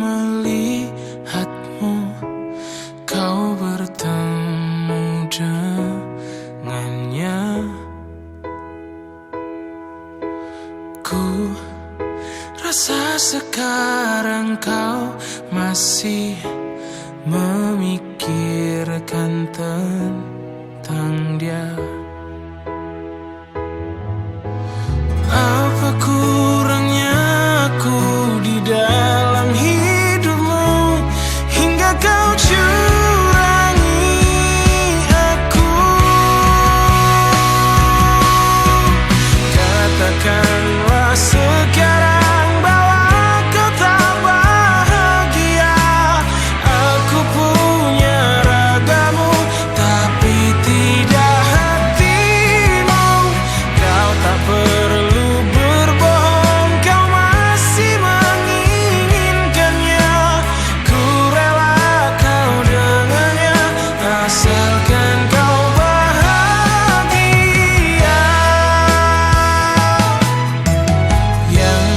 melihatmu, kau bertemu dengannya. Ku rasa sekarang kau masih memikirkan tentang dia. Apa kurangnya aku di dalam hidupmu hingga kau curangi aku? Katakanlah sekarang bahwa kau tak bahagia. Aku punya ragamu tapi tidak hatimu. Kau tak perlu berbohong, kau masih menginginkannya. Ku rela kau dengannya asalkan kau bahagia. Yang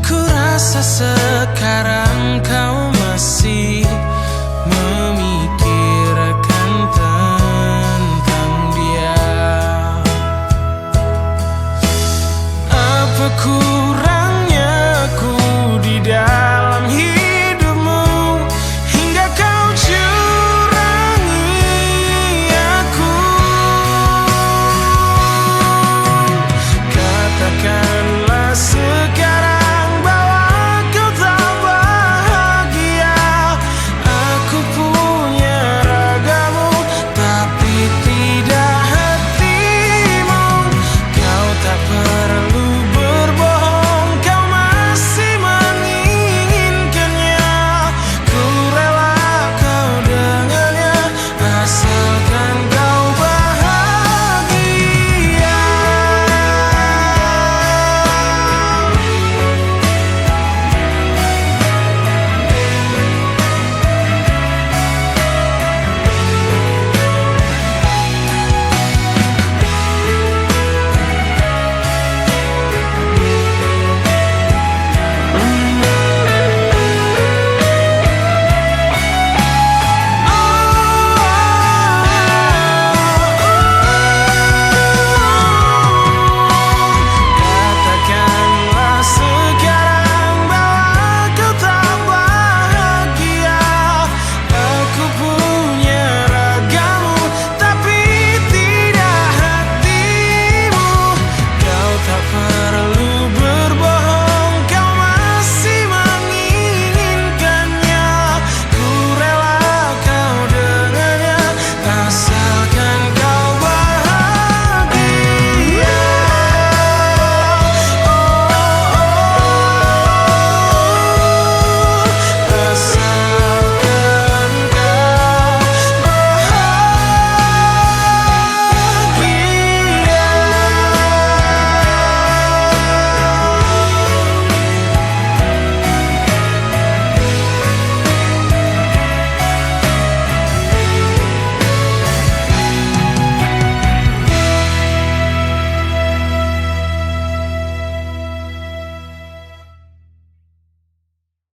ku rasa sekarang kau masih memikirkan tentang dia. Apa kurangnya aku di dalam hidupmu hingga kau curangi aku? Katakanlah